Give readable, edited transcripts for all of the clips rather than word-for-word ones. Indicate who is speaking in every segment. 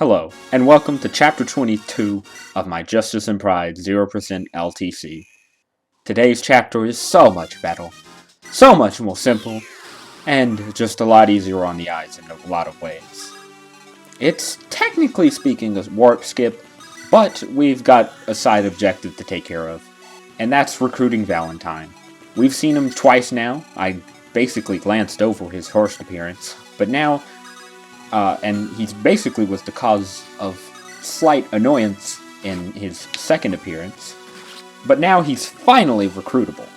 Speaker 1: Hello, and welcome to Chapter 22 of my Justice and Pride 0% LTC. Today's chapter is so much better, so much more simple, and just a lot easier on the eyes in a lot of ways. It's technically speaking a warp skip, but we've got a side objective to take care of, and that's recruiting Valentine. We've seen him twice now. I basically glanced over his first appearance, but now and he basically was the cause of slight annoyance in his second appearance. But now he's finally recruitable.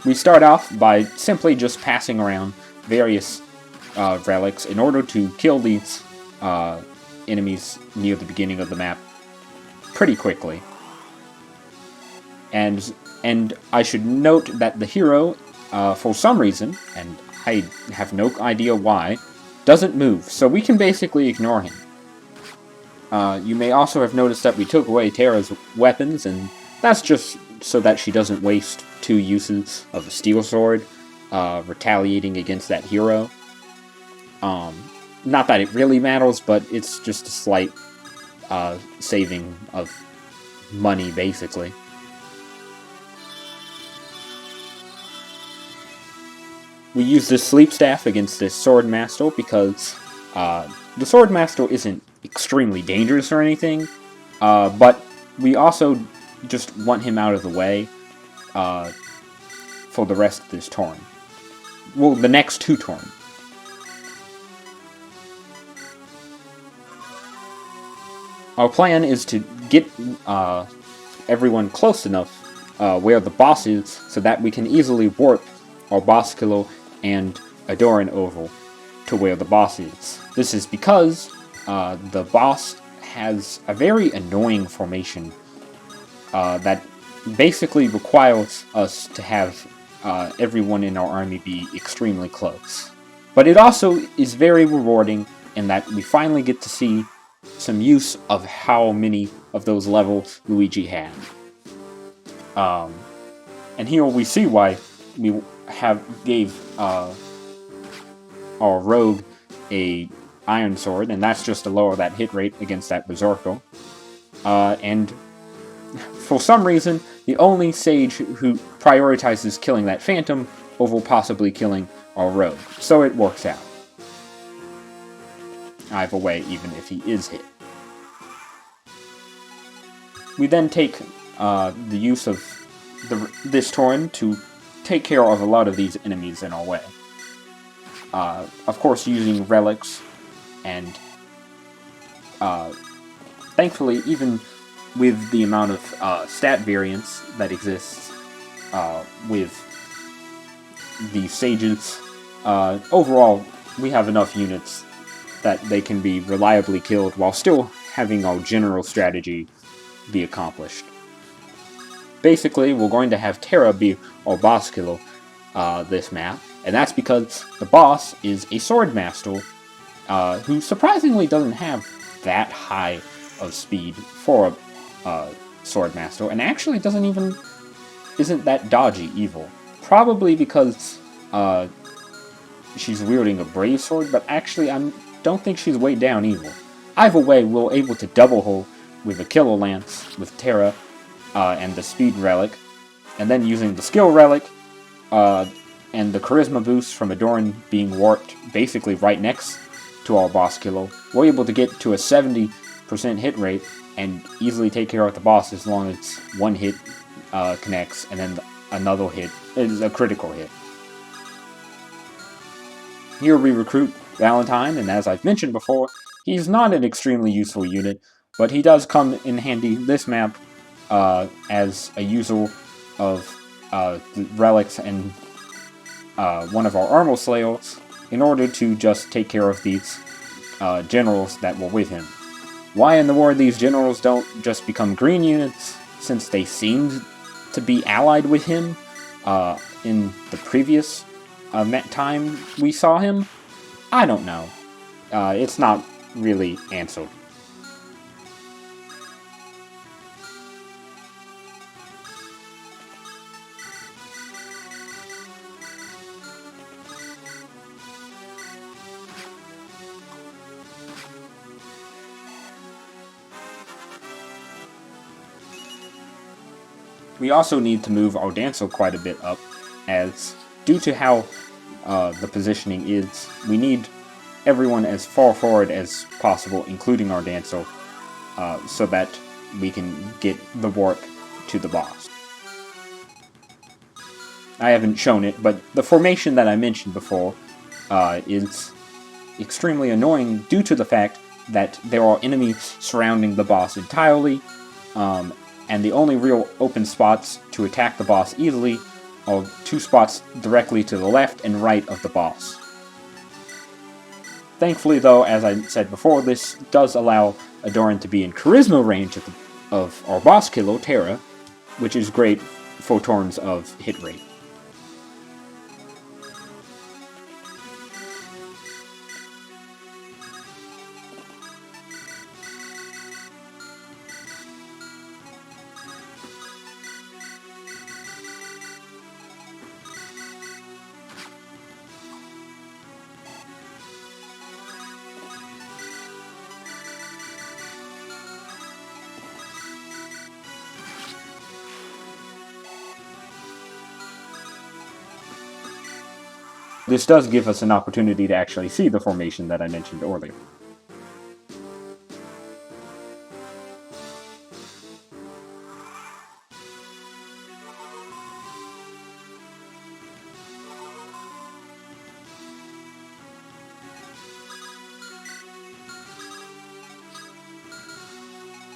Speaker 1: We start off by simply just passing around various relics in order to kill these enemies near the beginning of the map pretty quickly. And I should note that the hero, for some reason, and I have no idea why, doesn't move, so we can basically ignore him. You may also have noticed that we took away Terra's weapons, and that's just so that she doesn't waste two uses of a steel sword retaliating against that hero. Not that it really matters, but it's just a slight saving of money, basically. We use this sleep staff against this sword master because the sword master isn't extremely dangerous or anything, but we also just want him out of the way for the rest of this turn. Well, the next two turns. Our plan is to get everyone close enough where the boss is so that we can easily warp our boss killer and Adoran over to where the boss is. This is because the boss has a very annoying formation that basically requires us to have everyone in our army be extremely close. But it also is very rewarding in that we finally get to see some use of how many of those levels Luigi had. And here we see why we gave our rogue a iron sword, and that's just to lower that hit rate against that berserker. And for some reason, the only sage who prioritizes killing that phantom over possibly killing our rogue, so it works out. Either way, even if he is hit. We then take the use of this turn to take care of a lot of these enemies in our way. Of course, using relics, and thankfully, even with the amount of stat variance that exists with the sages, overall, we have enough units that they can be reliably killed while still having our general strategy be accomplished. Basically, we're going to have Terra be our boss killer this map, and that's because the boss is a sword master who surprisingly doesn't have that high of speed for a sword master, and actually isn't that dodgy either. Probably because she's wielding a brave sword, but actually don't think she's weighed down either. Either way, we're able to double her with a killer lance with Terra and the speed relic, and then using the skill relic and the charisma boost from Adoran being warped basically right next to our boss killer, we're able to get to a 70% hit rate and easily take care of the boss as long as one hit connects and then another hit is a critical hit. Here we recruit Valentine, and as I've mentioned before, he's not an extremely useful unit, but he does come in handy this map as a user of the relics and one of our armor slayers in order to just take care of these generals that were with him. Why in the world these generals don't just become green units, since they seemed to be allied with him in the previous time we saw him? I don't know. It's not really answered. We also need to move our Dancel quite a bit up, as due to how the positioning is, we need everyone as far forward as possible, including our Dancel, so that we can get the warp to the boss. I haven't shown it, but the formation that I mentioned before is extremely annoying due to the fact that there are enemies surrounding the boss entirely, and the only real open spots to attack the boss easily are 2 spots directly to the left and right of the boss. Thankfully though, as I said before, this does allow Adoran to be in charisma range of our boss killer, Terra, which is great for terms of hit rate. This does give us an opportunity to actually see the formation that I mentioned earlier.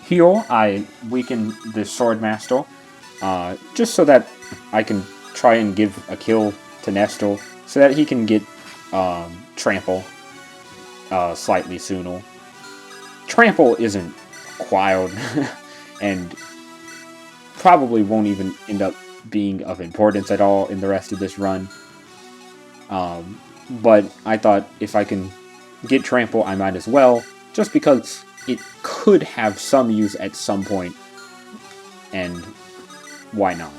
Speaker 1: Here, I weaken the Swordmaster, just so that I can try and give a kill to Nestor, so that he can get Trample slightly sooner. Trample isn't required, and probably won't even end up being of importance at all in the rest of this run. But I thought if I can get Trample, I might as well, just because it could have some use at some point, and why not?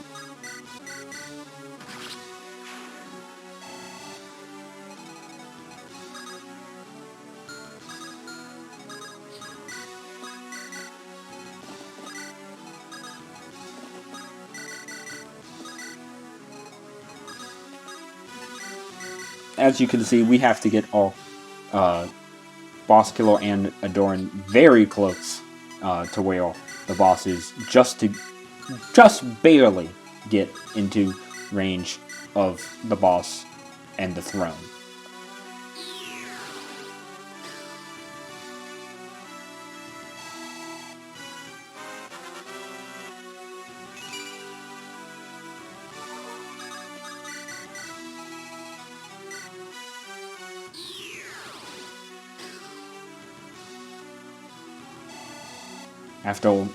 Speaker 1: As you can see, we have to get our boss killer and Adoran very close to where the boss is, just barely get into range of the boss and the throne. After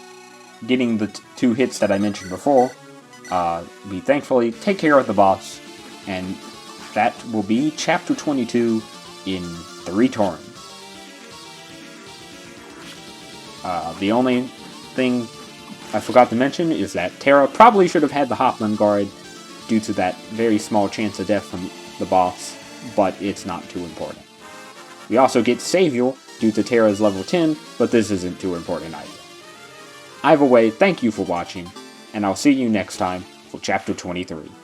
Speaker 1: getting the 2 hits that I mentioned before, we thankfully take care of the boss, and that will be Chapter 22 in 3 turns. The only thing I forgot to mention is that Terra probably should have had the Hopland Guard due to that very small chance of death from the boss, but it's not too important. We also get Savior due to Terra's level 10, but this isn't too important either. Either way, thank you for watching, and I'll see you next time for Chapter 23.